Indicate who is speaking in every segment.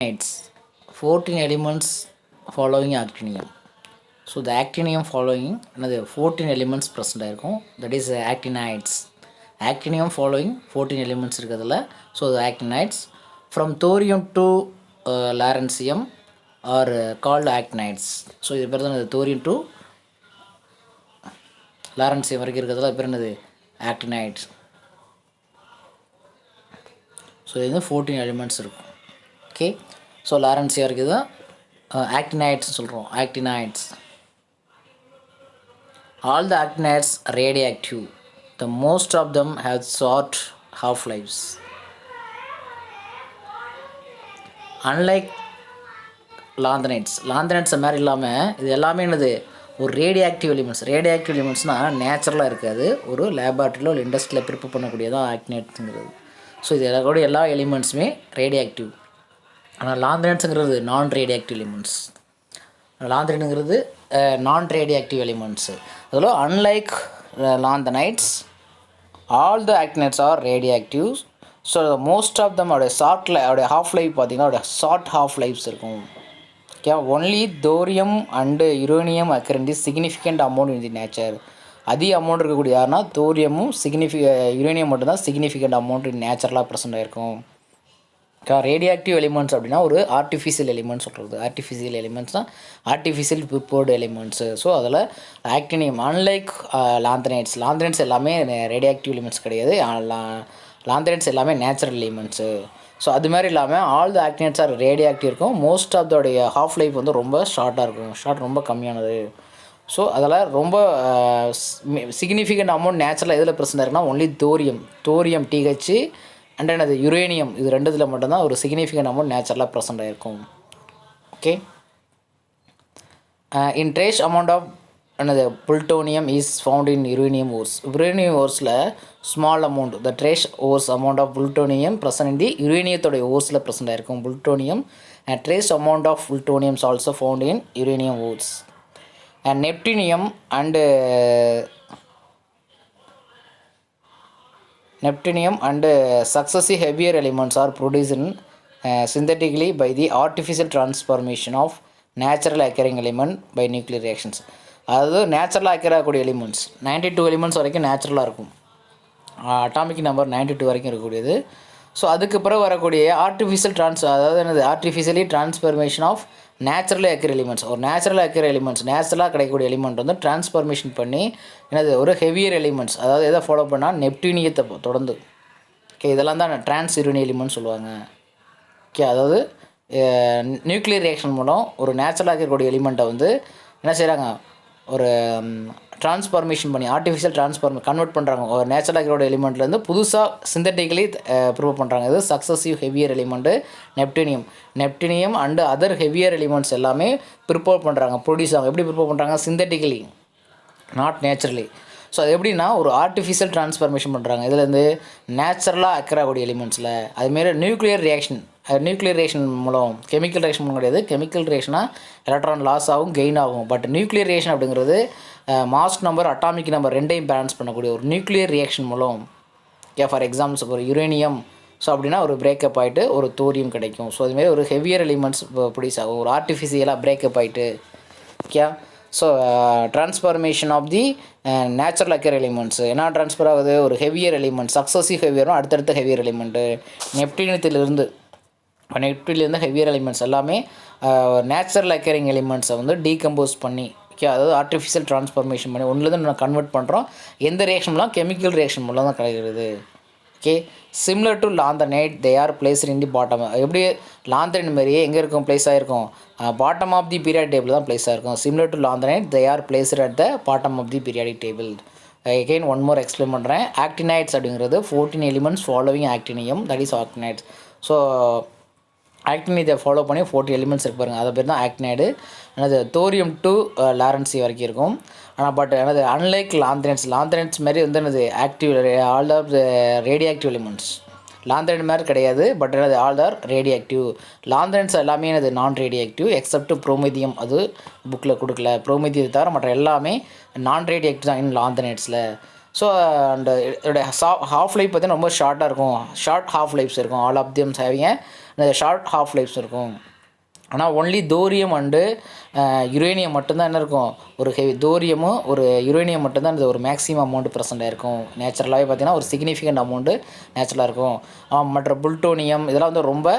Speaker 1: It's 14 elements following actinium. So the actinium following another 14 elements present that is actinides. Actinium following 14 elements so the actinides from thorium to lawrencium are called actinides. So this is thorium to lawrencium actinides. So this is 14 elements. Okay, so lawrencium actinides actinides. All the actinides are radioactive. The most of them have short half-lives. Unlike lanthanides மாதிரி இல்லாமல் இது எல்லாமே என்னது ஒரு radioactive எலிமெண்ட்ஸ்னால் நேச்சுரலாக இருக்காது, ஒரு லேபார்ட்ரியில் ஒரு இண்டஸ்ட்ரியில் ப்ரிப்பேர் பண்ணக்கூடியதான் ஆக்டினேட்ஸுங்கிறது. ஸோ இது எல்லா எலிமெண்ட்ஸுமே ரேடியாக்டிவ். ஆனால் லாந்தனைட்ஸுங்கிறது நான் ரேடியாக்டிவ் எலிமெண்ட்ஸ். லாந்தனைடுங்கிறது நான் ரேடியாக்டிவ் எலிமெண்ட்ஸு. அதில் unlike lanthanides all the actinides are radioactive. So most of them அவருடைய ஹாஃப் லைஃப் பார்த்திங்கன்னா ஷார்ட் ஹாஃப் லைஃப்ஸ் இருக்கும். Okay, only thorium and uranium occur in the significant amount in the nature. அதிக amount இருக்கக்கூடிய யாருன்னா தோரியமும் uranium மட்டும்தான் significant amount in நேச்சுரலாக present ஆகிருக்கும். ரேடியாக்டிவ் எலிமெண்ட்ஸ் அப்படின்னா ஒரு ஆர்டிஃபிஷியல் எலிமெண்ட்ஸ் சொல்கிறது. ஆர்டிஃபிஷியல் எலிமெண்ட்ஸ்னால் ஆர்டிஃபிஷியல் ப்ரிப்பேர்டு எலிமெண்ட்ஸு. ஸோ அதில் ஆக்டினியம் அன்லைக் லாந்தனைட்ஸ் எல்லாமே ரேடியாக்டிவ் எலிமெண்ட்ஸ் கிடையாது. லாந்தனைட்ஸ் எல்லாமே நேச்சுரல் எலிமெண்ட்ஸு. ஸோ அது மாதிரி இல்லாமல் all the actinides R radioactive இருக்கும். மோஸ்ட் ஆஃப் தோடைய ஹாஃப் லைஃப் வந்து ரொம்ப ஷார்ட்டாக இருக்கும், ரொம்ப கம்மியானது. ஸோ அதெல்லாம் ரொம்ப சிக்னிஃபிகண்ட் அமௌண்ட் நேச்சுரலாக எதில் ப்ரெசென்ட் இருக்குன்னா ஒன்லி தோரியம் டிஹெச் அண்ட் அது யுரேனியம், இது ரெண்டுத்தில் மட்டும்தான் ஒரு சிக்னிஃபிகண்ட் அமௌண்ட் நேச்சுரலாக ப்ரெசென்ட் ஆகிருக்கும். Okay, in trace amount of plutonium is found in uranium ores. Uranium oresல small amount, the trace ores amount of plutonium present in the uranium oresல present ஆயிருக்கும் plutonium, and trace amount of plutonium is also found in uranium ores. And neptunium and successive heavier elements are produced in, synthetically by the artificial transformation of natural occurring element by nuclear reactions. அதாவது நேச்சுரலாக ஆக்கக்கூடிய elements 92 elements வரைக்கும் நேச்சுரலாக இருக்கும். Atomic number 92 வரைக்கும் இருக்கக்கூடியது. So அதுக்கு பிறகு வரக்கூடிய ஆர்டிஃபிஷியலி டிரான்ஸ்ஃபர்மேஷன் ஆஃப் நேச்சுரலாக ஆக்கிற எலிமெண்ட்ஸ். ஒரு நேச்சுரலாக கிடைக்கக்கூடிய எலிமெண்ட் வந்து டிரான்ஸ்ஃபர்மேஷன் பண்ணி ஒரு ஹெவியர் எலிமெண்ட்ஸ், அதாவது எதை ஃபாலோ பண்ணால் நெப்டியூனியத்தை தொடர்ந்து. ஓகே, இதெல்லாம் தான் டிரான்ஸ் யுரேனியம் எலிமெண்ட்ஸ் சொல்லுவாங்க. ஓகே, அதாவது நியூக்ளியர் ரியாக்ஷன் மூலம் ஒரு நேச்சுரலாக இருக்கக்கூடிய எலிமெண்ட்டை வந்து என்ன செய்கிறாங்க, ஒரு ட்ரான்ஸ்ஃபார்மேஷன் பண்ணி ஆர்டிஃபிஷியல் கன்வெர்ட் பண்ணுறாங்க. ஒரு நேச்சுரலாக இருக்கிற எலிமெண்ட்லேருந்து புதுசாக சிந்தட்டிக்கலி ப்ரூவ் பண்ணுறாங்க. இது successive heavier element neptunium and other heavier elements எல்லாமே ப்ரிப்பேர் பண்ணுறாங்க, ப்ரொடியூஸ் ஆகும். எப்படி ப்ரிப்பேர் பண்ணுறாங்க? Synthetically, not naturally. ஸோ அது எப்படின்னா ஒரு ஆர்டிஃபிஷியல் ட்ரான்ஸ்ஃபார்மேஷன் பண்ணுறாங்க. இதுலேருந்து நேச்சுரலாக அக்கறக்கூடிய எலிமெண்ட்ஸில் அதுமாரி நியூக்ளியர் ரியாக்ஷன் மூலம், கெமிக்கல் ரியாக்ஷன் மூலம் கிடையாது. கெமிக்கல் ரியாக்ஷனாக எலக்ட்ரான் லாஸ் ஆகும், கெயின் ஆகும். பட் நியூக்ளியர் ரியாக்ஷன் அப்படிங்கிறது மாஸ் நம்பர் அட்டாமிக் நம்பர் ரெண்டையும் பேலன்ஸ் பண்ணக்கூடிய ஒரு நியூக்ளியர் ரியாக்ஷன் மூலம். ஃபார் எக்ஸாம்பிள்ஸ் ஒரு யுரேனியம், ஸோ அப்படின்னா ஒரு பிரேக்கப் ஆகிட்டு ஒரு தோரியம் கிடைக்கும். ஸோ அதுமாரி ஒரு ஹெவியர் எலிமெண்ட்ஸ் ப்ரொடியூஸ் ஆகும், ஒரு ஆர்டிஃபிஷியலாக பிரேக்கப் ஆகிட்டு. Okay, so transformation of the natural occur elements என்ன ட்ரான்ஸ்ஃபர் ஆகுது? ஒரு ஹெவியர் எலிமெண்ட், சக்ஸஸிவ் ஹெவியரும் அடுத்தடுத்த ஹெவியர் எலிமெண்ட்டு. நெப்டினியத்திலிருந்து ஹெவியர் எலிமெண்ட்ஸ் எல்லாமே நேச்சுரல் அக்கரிங் எலிமெண்ட்ஸை வந்து டீகம்போஸ் பண்ணி, ஓகே, அதாவது ஆர்டிஃபிஷியல் ட்ரான்ஸ்ஃபார்மேஷன் பண்ணி ஒன்றுலேருந்து நம்ம கன்வெர்ட் பண்ணுறோம். எந்த ரியாக்ஷன் மூலம்? கெமிக்கல் ரியாக்ஷன் மூலம் தான் கிடைக்கிறது. Okay, similar to lanthanide they are placed in the bottom. எப்படி லாந்தனைட் மாதிரியே எங்கே இருக்கும் பிளேஸ் ஆகிருக்கும்? Bottom of the periodic table தான் பிளேஸ் ஆகிருக்கும். Similar to lanthanide they are placed at the bottom of the periodic table. Again one more explain பண்ணுறேன். Actinides அப்படிங்கிறது 14 elements following actinium, that is actinides. So ஆக்டினைடை follow பண்ணி 40 elements இருக்கு பாருங்கள், அதை பேர் தான் ஆக்டினைடு. தோரியம் டு லாரன்சி வரைக்கும் இருக்கும். ஆனால் பட் அன்லைக் லாந்தனைட்ஸ் மாதிரி வந்து active all of radioactive elements. Lanthanide மாதிரி கிடையாது, but all are radioactive. Lanthanides எல்லாமே நான் ரேடியாக்டிவ் எக்ஸப்ட் ப்ரோமிதியம், அது புக்கில் கொடுக்கல. ப்ரோமிதியத்தை தவிர மற்ற எல்லாமே நான் ரேடியாக்டிவ் தான் இன் லாந்தனைட்ஸில். ஸோ அண்ட் இதோடைய ஹாஃப் லைஃப் பார்த்தீங்கன்னா ரொம்ப ஷார்ட்டாக இருக்கும், ஷார்ட் ஹாஃப் லைஃப்ஸ் இருக்கும். All of them having short half lives இருக்கும். ஆனால் ஒன்லி தோரியம் அண்டு யுரேனியம் மட்டும்தான் என்ன இருக்கும், ஒரு தோரியமும் ஒரு யுரேனியம் மட்டும்தான் இது ஒரு மேக்ஸிமம் அமௌண்ட்டு ப்ரெசென்ட்டாக இருக்கும். நேச்சுரலாகவே பார்த்திங்கன்னா ஒரு சிக்னிஃபிகண்ட் அமௌண்ட்டு நேச்சுரலாக இருக்கும். மற்ற புளுட்டோனியம் இதெல்லாம் வந்து ரொம்ப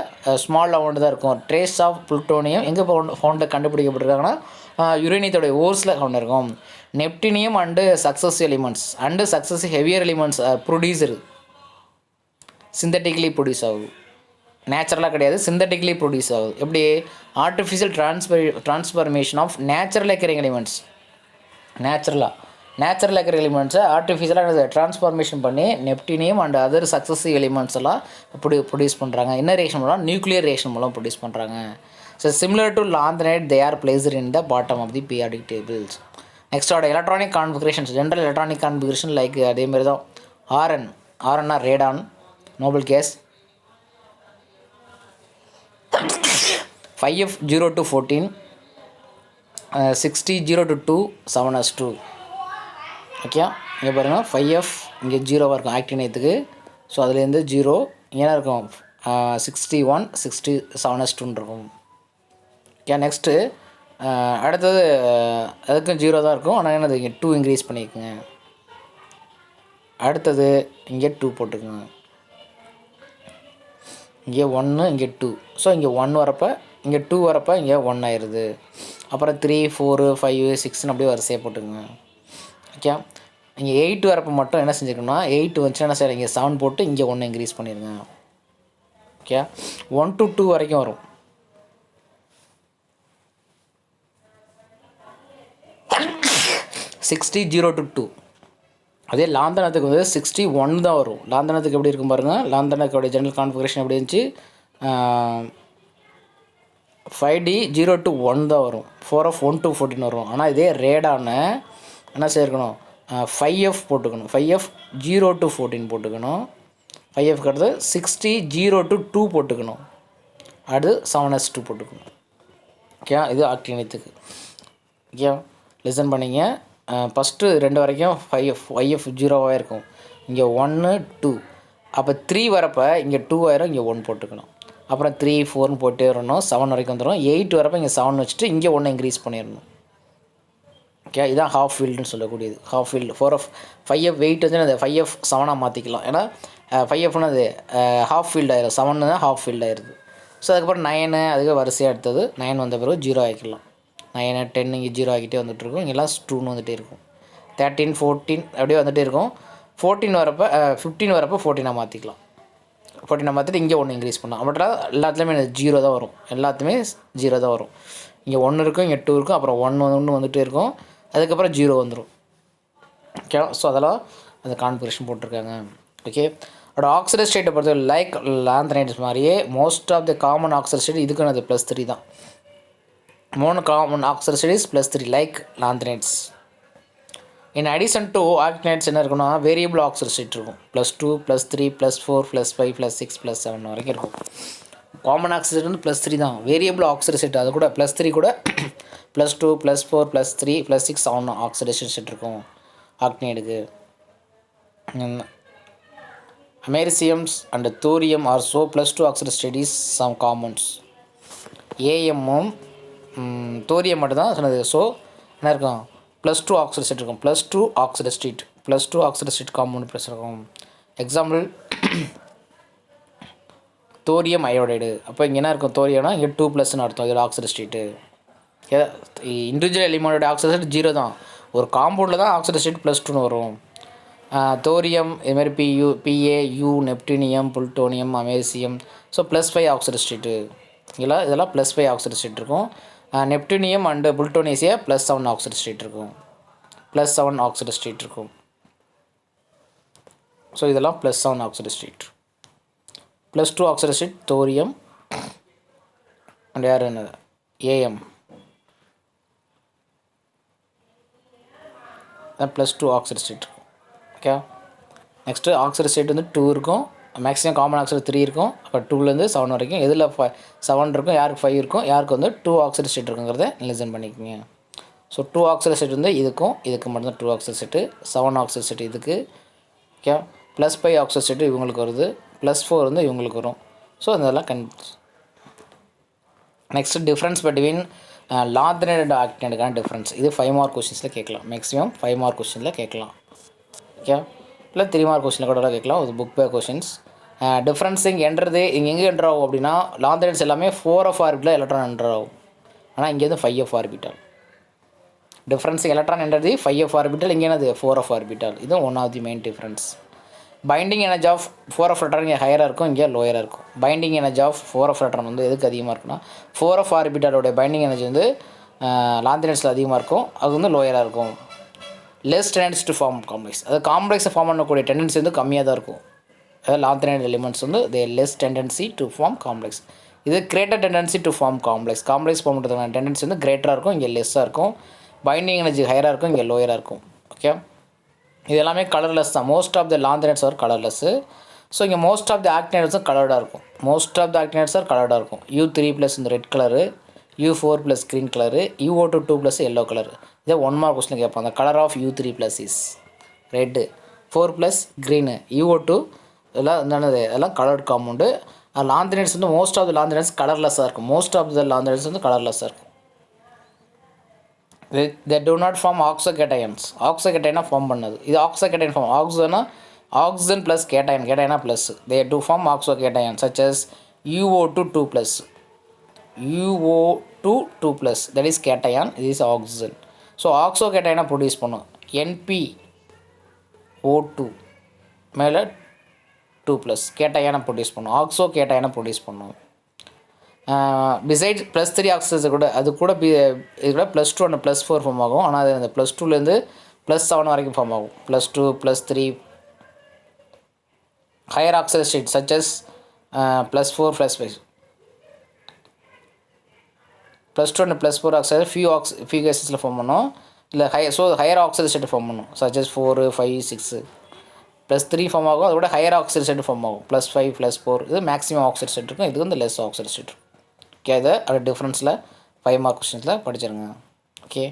Speaker 1: ஸ்மால் அமௌண்ட்டு தான் இருக்கும். ட்ரேஸ் ஆஃப் புளுட்டோனியம் எங்கே ஃபவுண்டு கண்டுபிடிக்கப்பட்டிருக்காங்கன்னா யுரேனியத்தோடைய ஓர்ஸில் கொண்டு இருக்கும். Neptunium and success elements and success heavier elements producer synthetically produce ஆகுது, நேச்சுரலாக கிடையாது, சிந்தட்டிக்கலி ப்ரொடியூஸ் ஆகுது. எப்படி artificial transformation of natural occurring elements. Natural occurring எலிமெண்ட்ஸை ஆர்டிஃபிஷியலாக ட்ரான்ஸ்ஃபார்மேஷன் பண்ணி neptunium and other successive elements எல்லாம் ப்ரொடியூஸ் பண்ணுறாங்க. என்ன ரியாக்ஷன் மூலம்? நியூக்ளியர் ரியாக்ஷன் மூலம் ப்ரொடியூஸ் பண்ணுறாங்க. So similar to lanthanide they are placed in the bottom of the periodic tables. நெக்ஸ்ட்டோட electronic configurations, general electronic configuration like அதேமாரி தான். ஆர்என்னா radon, noble gas, 5F 0 to 14, 60 0 to 2, 7s2. Okay, இங்கே பாருங்கள் 5F இங்கே 0வாக இருக்கும் ஆக்டினேத்துக்கு. ஸோ அதுலேருந்து 0 இங்கே இருக்கும் 61 60 7s2 இருக்கும். ஓகே, நெக்ஸ்ட்டு அடுத்தது அதுக்கும் 0 தான் இருக்கும். ஆனால் என்னது இங்கே 2 இன்க்ரீஸ் பண்ணிக்கோங்க. அடுத்தது இங்கே 2 போட்டுக்கோங்க. இங்கே 1 இங்கே 2. ஸோ இங்கே 1 வரப்போ இங்கே 2 வரப்போ இங்கே 1 ஆயிடுது. அப்புறம் 3 4 5 6ன்னு அப்படியே வரிசையாக போட்டுக்கோங்க. ஓகே, இங்கே 8 வரப்போ மட்டும் என்ன செஞ்சுக்கணும்னா 8 வந்துச்சுன்னா என்ன செய்யலாம், இங்கே 7 போட்டு இங்கே 1 இன்க்ரீஸ் பண்ணிடுங்க. ஓகே, 1 to 2 வரைக்கும் வரும். Sixty 0 to 2. அதே லாந்தனத்துக்கு வந்து 61 தான் வரும். லாந்தனத்துக்கு எப்படி இருக்கும் பாருங்கள். லாந்தனத்தோடைய ஜெனரல் கான்ஃபிகரேஷன் எப்படி இருந்துச்சு, 5D 0 to 1 தான் வரும். 4F 1 to 14 வரும். ஆனால் இதே ரேடான என்ன செய்யணும், 5F போட்டுக்கணும். 5F 0 to 14 போட்டுக்கணும். 5F அடுத்து 60 0 to 2 போட்டுக்கணும். அடுத்து 7s2 போட்டுக்கணும். ஓகே, இது ஆக்டினேத்துக்கு. ஓகே, லிசன் பண்ணிங்க. ஃபஸ்ட்டு 2 வரைக்கும் 5F 0வாக இருக்கும். இங்கே 1 2. அப்போ 3 வரப்போ இங்கே 2 ஆயிரும், இங்கே 1 போட்டுக்கணும். அப்புறம் 3 4ன்னு போட்டே வரணும். 7 வரைக்கும் வந்துடும். 8 வரப்போ இங்கே 7 வச்சுட்டு இங்கே 1 இன்க்ரீஸ் பண்ணிடணும். ஓகே, இதுதான் ஹாஃப் ஃபீல்டுன்னு சொல்லக்கூடியது. ஹாஃப் ஃபீல்டு 4F 5F 8 வந்து அந்த 5F 7ஆக மாற்றிக்கலாம். ஏன்னா 5Fன்னு அது ஹாஃப் ஃபீல்டு ஆயிரும். 7 தான் ஹாஃப் ஃபீல்டு ஆயிடுது. ஸோ அதுக்கப்புறம் 9 அதுக்கு வரிசையாக எடுத்தது 9 வந்த பிறகு 0 ஆகிக்கலாம். 9 10 இங்கே 0 ஆகிட்டே வந்துட்டுருக்கும். இங்கெல்லாம் 2ன்னு வந்துகிட்டே இருக்கும். 13 14 அப்படியே வந்துகிட்டே இருக்கும். 14 வரப்போ 15 வரப்போ 14ஆக மாற்றிக்கலாம். 14ஆக மாற்றிட்டு இங்கே 1 இன்க்ரீஸ் பண்ணலாம். பட் எல்லாத்துலேயுமே 0 தான் வரும். எல்லாத்துலேயுமே 0 தான் வரும். இங்கே 1 இருக்கும், இங்கே 2 இருக்கும், அப்புறம் 1 வந்துகிட்டே இருக்கும். அதுக்கப்புறம் 0 வந்துடும். ஓகே, ஸோ அதெல்லாம் அந்த கான்ஃபிகரேஷன் போட்டிருக்காங்க. ஓகே, அதோட ஆக்சைடு ஸ்டேட்டை பொறுத்த லைக் லாந்தனைட்ஸ் மாதிரியே most of the common oxide state இதுக்குன்னு அது +3 தான். Common oxide state is +3 like lanthanides. In addition to actinides என்ன இருக்குன்னா வேரியபிள் ஆக்சைடு ஸ்டேட் இருக்கும். +2 +3 +4 +5 +6 +7 வரைக்கும் இருக்கும். காமன் ஆக்சைடு வந்து +3 தான். வேரியபிள் ஆக்சைடு ஸ்டேட் அது கூட +3 கூட +2 +4 +3 +6 7 ஆக்சிடேஷன் ஸ்டேட் இருக்கும் ஆக்டினைடுக்கு. Americiums and thorium are so +2 oxide state is some commons. ஏஎம்மும் தோரியம் மட்டும்தான் சொன்னது. ஸோ என்ன இருக்கும், +2 ஆக்சைடு ஸ்டேட் இருக்கும். +2 ஆக்சைடு ஸ்டேட் காம்பவுண்ட் ப்ளஸ் இருக்கும். Example thorium iodide. அப்போ இங்கே என்ன இருக்கும், தோரியம்னா இங்கே 2+ன்னு அர்த்தம். இதோட ஆக்சைடு ஸ்டேட்டு இண்டிவிஜுவல் எலிமெண்டோட ஆக்சைடு ஸ்டேட் 0 தான். ஒரு காம்பவுண்டில் தான் ஆக்சைடு ஸ்டேட் +2ன்னு வரும். தோரியம் இதுமாதிரி PaU neptunium plutonium americium. So +5 oxide state. இதெல்லாம் +5 ஆக்சைடு ஸ்டேட் இருக்கும். நெப்டினியம் அண்டு புளுட்டோனேசியா +7 ஆக்சைடு ஸ்டேட் இருக்கும். +7 ஆக்சைடு ஸ்டேட் இருக்கும். ஸோ இதெல்லாம் +7 oxide state. +2 oxide state thorium and யார் என்னது AM. +2 ஆக்சைடு ஸ்டேட் இருக்கும். ஓகே, நெக்ஸ்ட்டு ஆக்சைடு ஸ்டேட் வந்து 2 இருக்கும். மேக்ஸிமம் காமன் ஆக்சைடு 3 இருக்கும். அப்போ 2லேருந்து 7 வரைக்கும் எதில் 7 இருக்கும், யாருக்கு 5 இருக்கும், யாருக்கு வந்து 2 ஆக்சைடு ஸ்டேட் இருக்குங்கிறத லிசன் பண்ணிக்கோங்க. ஸோ 2 ஆக்சைடு ஸ்டேட் வந்து இதுக்கு மட்டும்தான் 2 ஆக்சைடு ஸ்டேட்டு. 7 ஆக்சைடு ஸ்டேட் இதுக்கு. ஓகே, +5 ஆக்சைடு ஸ்டேட்டு இவங்களுக்கு வருது. +4 வந்து இவங்களுக்கு வரும். ஸோ அதெல்லாம் next difference between lanthanide and ஆக்டினேட்டுக்கான டிஃப்ரென்ஸ். இது 5 மார்க் கொஸ்டின்ஸில் கேட்கலாம். மேக்ஸிமம் 5 மார்க் கொஸ்டினில் கேட்கலாம். ஓகே, இல்லை 3 மார்க் கொஸ்டினில் கூட கேட்கலாம். இது புக் பே கொஸ்டின்ஸ். டிஃப்ரென்ஸ் இங்கே எங்கே என்ட்ரு ஆகும் அப்படின்னா, லாந்தினேட்ஸ் எல்லாமே 4f ஆர்பிட்டில் எலக்ட்ரான் என்ட்ரு ஆகும். ஆனால் இங்கே வந்து 5f ஆர்பிட்டால். டிஃப்ரென்ஸ் எலக்ட்ரான் என்றது 5f ஆர்பிட்டால், இங்கே என்னது 4f ஆர்பிட்டால். இது one of the main difference. Binding energy of 4f electron இங்கே ஹையராக இருக்கும், இங்கே லோயராக இருக்கும். Binding energy of 4f electron வந்து எதுக்கு அதிகமாக இருக்குன்னா, 4f ஆர்பிட்டாலோடைய பைண்டிங் எனர்ஜி வந்து லாந்தினேட்ஸில் அதிகமாக இருக்கும், அது வந்து லோயராக இருக்கும். Less tendency to form complex, அது காம்ப்ளெக்ஸை ஃபார்ம் பண்ணக்கூடிய டெண்டன்சி வந்து கம்மியாக தான் இருக்கும். அதாவது லாந்தினேட் எலிமெண்ட்ஸ் வந்து they less tendency to form complex. இது greater tendency to form complex. Complex form பண்ணுறதுக்கான டெண்டன்சி வந்து கிரேட்டராக இருக்கும், இங்கே லெஸ்ஸாக இருக்கும். பைண்டிங் எனர்ஜி ஹையராக இருக்கும், இங்கே லோயராக இருக்கும். ஓகே, இது எல்லாமே கலர்லெஸ் தான். Most of the lanthanides are colourless. So இங்கே மோஸ்ட் ஆஃப் த ஆக்டினேட்ஸும் கலர்டாக இருக்கும். Most of the actinides are கலர்டாக இருக்கும். U3+ இந்த red colour, U4+ green colour, UO2+ yellow colour. இதே 1 மார்க் கொஸ்டின் கேட்பாங்க. The colour of U3+ is red, 4+ green, UO2 இதெல்லாம் என்னது, அதெல்லாம் கலர்ட் காம்பவுண்டு. லாந்தினேட்ஸ் வந்து மோஸ்ட் ஆஃப் த லாந்தினேட்ஸ் கலர்லெஸ்ஸாக இருக்கும். மோஸ்ட் ஆஃப் த லாந்தினேட்ஸ் வந்து கலர்லெஸ்ஸாக இருக்கும். they do not form oxocations. Oxocation form பண்ணது. இது oxocation form. Oxygen plus cation, கேட்டையனா plus. they do form oxocations such as UO2+. UO2+, that is cation, this is oxygen. So ஆக்சோகேட்டையனை produce பண்ணும். NpO2 மேலே 2+ கேட்டையனை produce பண்ணும். ஆக்சோகேட்டையனை produce பண்ணும். பிசைட்ஸ் +3 ஆக்சிஜன் கூட அது கூட இது கூட +2 அண்ட் +4 ஃபார்ம் ஆகும். ஆனால் அது அந்த +2லேருந்து +7 வரைக்கும் ஃபார்ம் ஆகும். +2 +3 higher oxide state such as +4 +5 +2 and +4 oxide few கேசஸில் ஃபார்ம் பண்ணும். இல்லை ஹையர் ஆக்சைடு ஸ்டேட் ஃபார்ம் பண்ணும். சச்சஸ் 4 5 6 +3 ஃபார்ம் ஆகும். அதோட ஹையர் ஆக்சைடு ஸ்டேட் ஃபார்ம் ஆகும். +5 +4 இது மேக்ஸிமம் ஆக்சைடு ஸ்டேட் இருக்கும். இது வந்து லெஸ் ஆக்சைடு ஸ்டேட் இருக்கும். ஓகே, அது டிஃப்ரென்ஸில் 5 மார்க் கொஸ்டின்ஸில் படிச்சிருங்க. ஓகே.